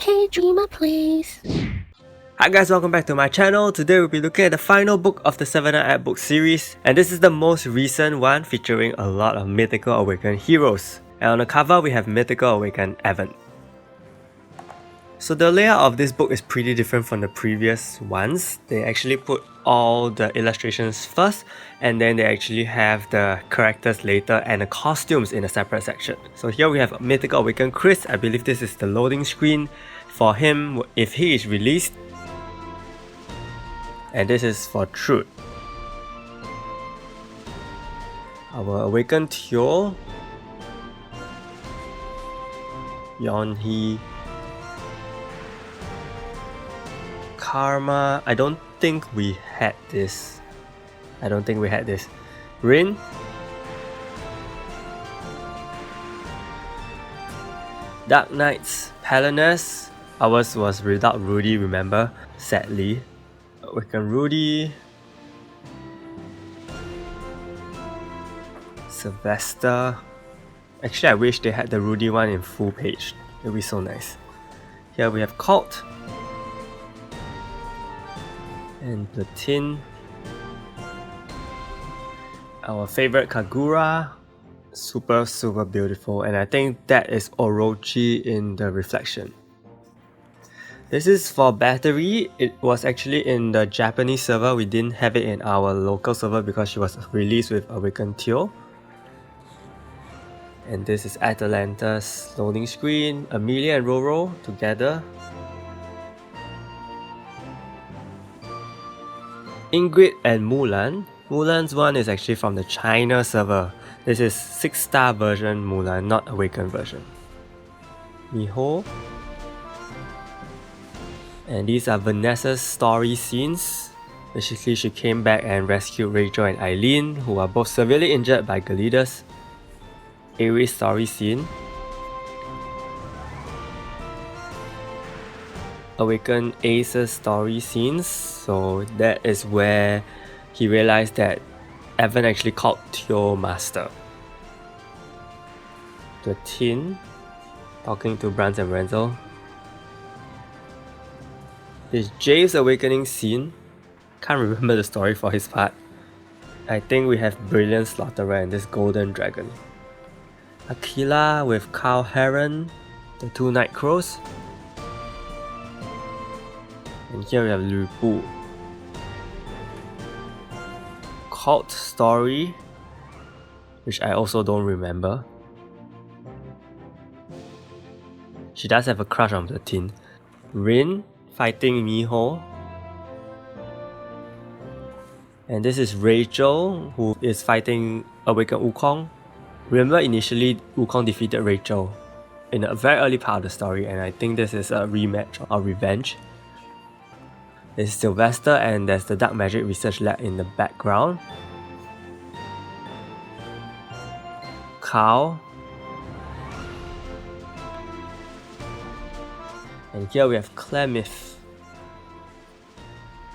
Okay, dreamer please. Hi guys, welcome back to my channel. Today we'll be looking at the final book of the 7-Night Artbook series, and this is the most recent one featuring a lot of Mythical Awakened heroes. And on the cover we have Mythical Awakened Evan. So the layout of this book is pretty different from the previous ones. They actually put all the illustrations first, and then they actually have the characters later and the costumes in a separate section. So here we have Mythical Awakened Chris. I believe this is the loading screen for him if he is released. And this is for Truth. Our Awakened Teo, Yeon-hee, Karma. I don't think we had this. Rin, Dark Knights, Palinus. Ours was without Rudy, remember? Sadly. Awakened Rudy, Sylvester. Actually, I wish they had the Rudy one in full page. It would be so nice. Here we have Cult and Platin. Our favorite Kagura. Super beautiful, and I think that is Orochi in the reflection. This is for Battery. It was actually in the Japanese server. We didn't have it in our local server because she was released with Awakened Teo. And this is Atalanta's loading screen. Amelia and Roro together. Ingrid and Mulan. Mulan's one is actually from the China server. This is 6-star version Mulan, not Awakened version. Miho. And these are Vanessa's story scenes. Basically, she came back and rescued Rachel and Eileen, who are both severely injured by Galidas. Aries story scene. Awakened Ace's story scenes. So that is where he realized that Evan actually called Teo Master. The Tin talking to Brans and Renzel. This Jave's awakening scene. Can't remember the story for his part. I think we have Brilliant Slaughterer and this Golden Dragon. Aquila with Cow Heron, the 2 Night Crows. And here we have Lu Bu. Cult story, which I also don't remember. She does have a crush on the Tin. Rin fighting Miho. And this is Rachel, who is fighting Awakened Wukong. Remember, initially Wukong defeated Rachel in a very early part of the story, and I think this is a rematch or revenge. This is Sylvester, and there's the Dark Magic Research Lab in the background. Cow. And here we have Clemith.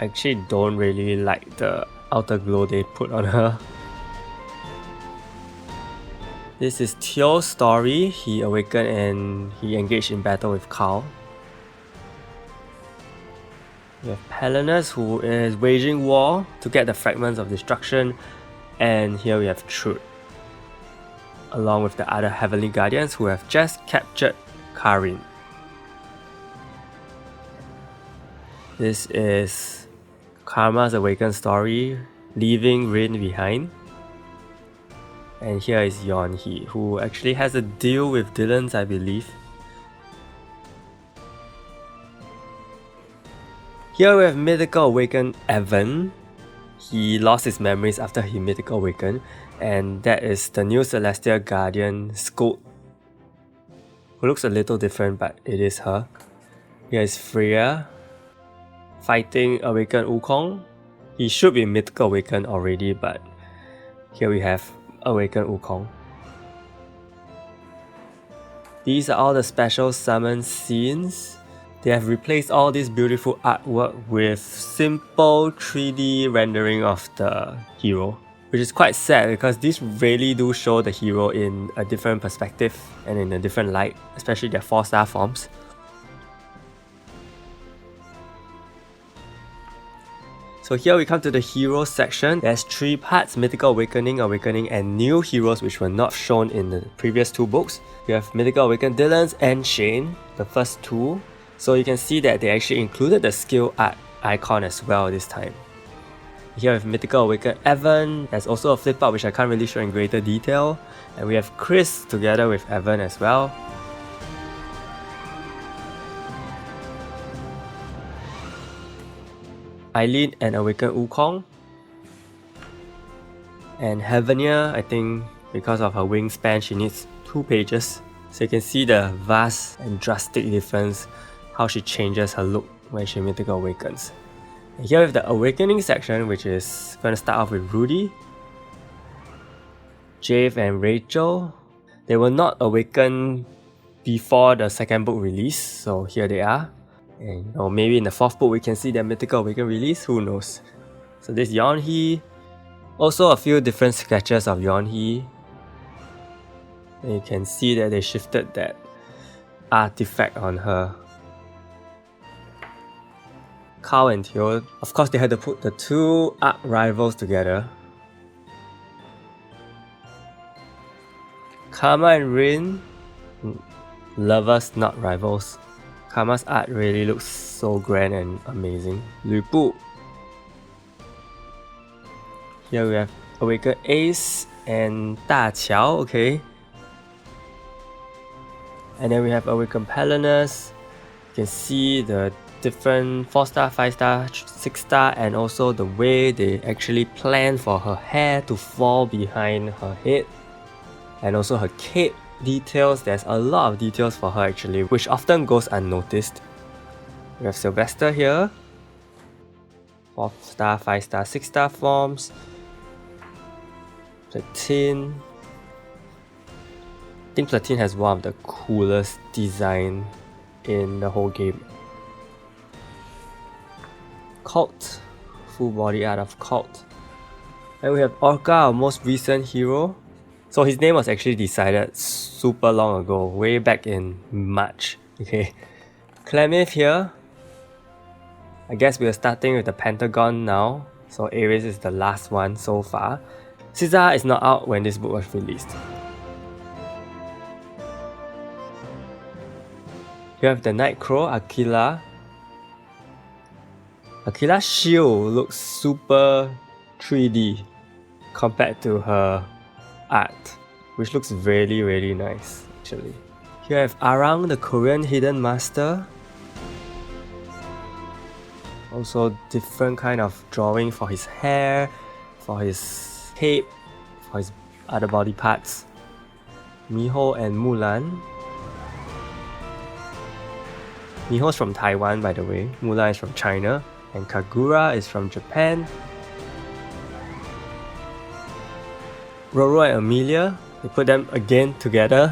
I actually don't really like the outer glow they put on her. This is Teo's story. He awakened and he engaged in battle with Carl. We have Palinus, who is waging war to get the fragments of destruction. And here we have Truth, along with the other Heavenly Guardians who have just captured Karin. This is Karma's awakened story, leaving Rin behind. And here is Yeon-hee, who actually has a deal with Dylan's, I believe. Here we have Mythical Awakened Evan. He lost his memories after he Mythical Awakened, and that is the new Celestial Guardian, Scout, who looks a little different, but it is her. Here is Freya fighting Awakened Wukong. He should be Mythical Awakened already, but here we have Awakened Wukong. These are all the special summon scenes. They have replaced all this beautiful artwork with simple 3D rendering of the hero, which is quite sad because these really do show the hero in a different perspective and in a different light, especially their 4-star forms. So here we come to the heroes section. There's 3 parts: Mythical Awakening, Awakening, and new heroes which were not shown in the previous 2 books. We have Mythical Awakened Dylan's and Shane, the first 2. So you can see that they actually included the skill art icon as well this time. Here we have Mythical Awakened Evan. There's also a flip out which I can't really show in greater detail. And we have Chris together with Evan as well. Eileen and Awakened Wukong. And Heavenir, I think because of her wingspan she needs 2 pages. So you can see the vast and drastic difference how she changes her look when she Mythical Awakens. And here we have the Awakening section, which is going to start off with Rudy, Jave and Rachel. They were not awakened before the second book release, so here they are. And maybe in the 4th book we can see their Mythical Awaken release, who knows. So this Yeonhee, also a few different sketches of Yeonhee. And you can see that they shifted that artifact on her. Kao and Teo, of course they had to put the 2 arc rivals together. Karma and Rin, lovers not rivals. Karma's art really looks so grand and amazing. Lu Bu. Here we have Awakened Ace and Da Qiao, okay. And then we have Awakened Pelinus. You can see the different 4-star, 5-star, 6-star, and also the way they actually plan for her hair to fall behind her head. And also her cape details. There's a lot of details for her actually, which often goes unnoticed. We have Sylvester here. 4-star, 5-star, 6-star forms. Platine. I think Platine has one of the coolest design in the whole game. Cult. Full body art of Cult. And we have Orca, our most recent hero. So his name was actually decided super long ago, way back in March. Okay. Clemith here. I guess we are starting with the Pentagon now. So Ares is the last one so far. Caesar is not out when this book was released. You have the Nightcrow, Aquila. Aquila's shield looks super 3D compared to her art, which looks really, really nice actually. Here I have Arang, the Korean hidden master. Also different kind of drawing for his hair, for his cape, for his other body parts. Miho and Mulan. Miho's from Taiwan by the way, Mulan is from China, and Kagura is from Japan. Roro and Amelia, they put them again together.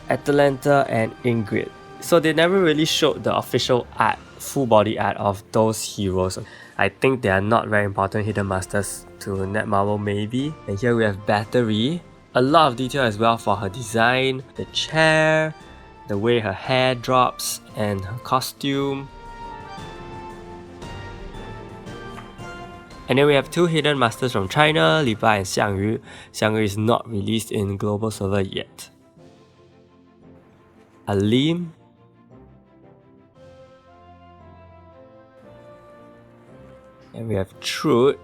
Atalanta and Ingrid. So they never really showed the official art, full body art of those heroes. I think they are not very important hidden masters to Netmarble maybe. And here we have Battery. A lot of detail as well for her design, the chair, the way her hair drops, and her costume. And then we have 2 hidden masters from China, Li Ba and Xiangyu. Xiangyu is not released in global server yet. Alim. And we have Truth.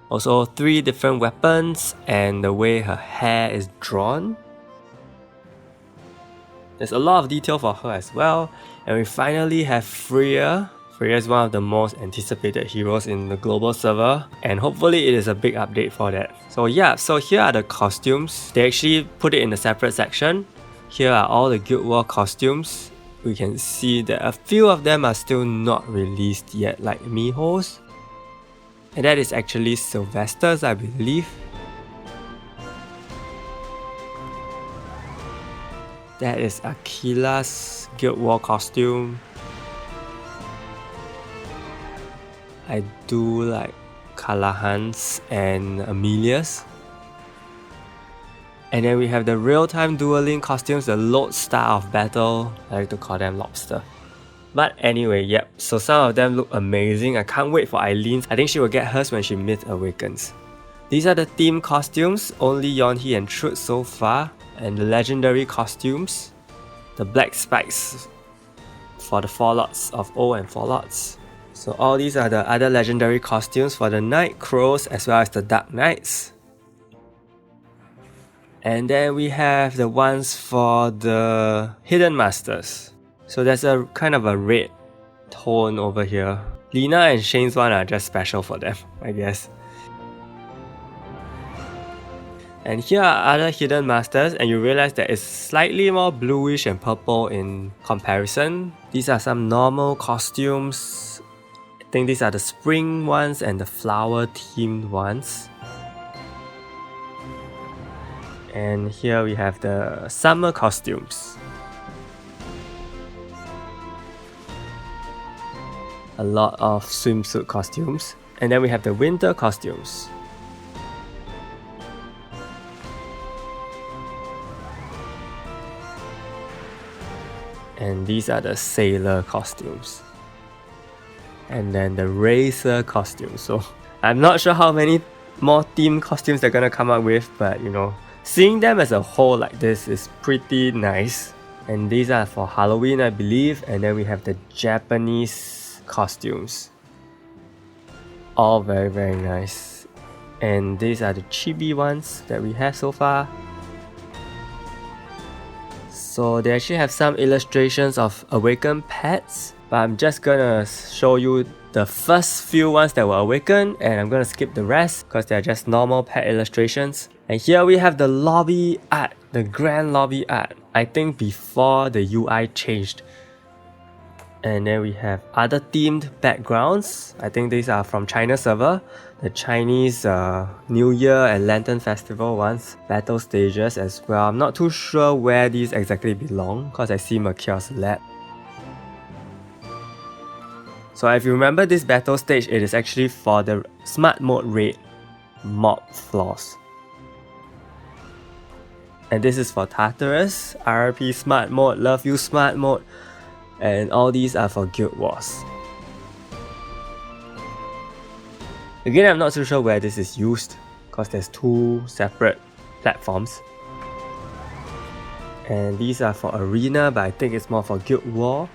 Also 3 different weapons and the way her hair is drawn. There's a lot of detail for her as well. And we finally have Freya. Freya is one of the most anticipated heroes in the global server, and hopefully it is a big update for that. So yeah, so here are the costumes. They actually put it in a separate section. Here are all the Guild War costumes. We can see that a few of them are still not released yet, like Miho's. And that is actually Sylvester's, I believe. That is Aquila's Guild War costume. I do like Callahan's and Amelia's. And then we have the real-time dueling costumes, the Lodestar of Battle. I like to call them Lobster. But anyway, yep, so some of them look amazing. I can't wait for Eileen's. I think she will get hers when she Myth Awakens. These are the theme costumes, only Yonhee and Truth so far, and the legendary costumes. The black spikes for the 4 lots of O and 4 lots. So all these are the other legendary costumes for the Night Crows as well as the Dark Knights. And then we have the ones for the Hidden Masters. So there's a kind of a red tone over here. Lena and Shane's one are just special for them, I guess. And here are other Hidden Masters, and you realize that it's slightly more bluish and purple in comparison. These are some normal costumes. I think these are the spring ones and the flower themed ones. And here we have the summer costumes. A lot of swimsuit costumes. And then we have the winter costumes. And these are the sailor costumes. And then the racer costumes. So I'm not sure how many more theme costumes they're gonna come up with, but you know, seeing them as a whole like this is pretty nice. And these are for Halloween, I believe. And then we have the Japanese costumes. All very, very nice. And these are the chibi ones that we have so far. So they actually have some illustrations of awakened pets, but I'm just gonna show you the first few ones that were awakened, and I'm gonna skip the rest because they're just normal pet illustrations. And here we have the lobby art, the grand lobby art. I think before the UI changed. And then we have other themed backgrounds. I think these are from China server. The Chinese New Year and Lantern Festival ones. Battle stages as well. I'm not too sure where these exactly belong because I see Mercure's lab. So if you remember this battle stage, it is actually for the Smart Mode raid mob floors. And this is for Tartarus, RP Smart Mode, Love You Smart Mode. And all these are for Guild Wars. Again, I'm not too sure where this is used because there's 2 separate platforms. And these are for Arena, but I think it's more for Guild War.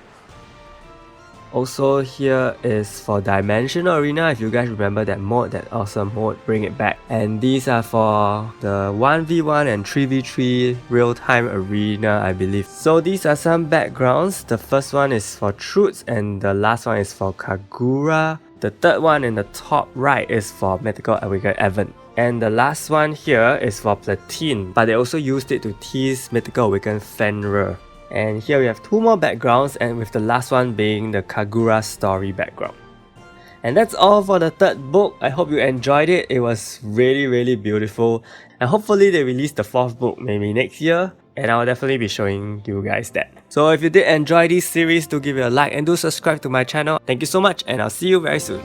Also here is for Dimensional Arena, if you guys remember that mode, that awesome mode, bring it back. And these are for the 1v1 and 3v3 real-time arena, I believe. So these are some backgrounds. The first one is for Truth and the last one is for Kagura. The third one in the top right is for Mythical Awakened Evan. And the last one here is for Platine, but they also used it to tease Mythical Awakened Fenrir. And here we have 2 more backgrounds, and with the last one being the Kagura story background. And that's all for the 3rd book. I hope you enjoyed it. It was really, really beautiful. And hopefully they release the 4th book maybe next year. And I'll definitely be showing you guys that. So if you did enjoy this series, do give it a like and do subscribe to my channel. Thank you so much, and I'll see you very soon.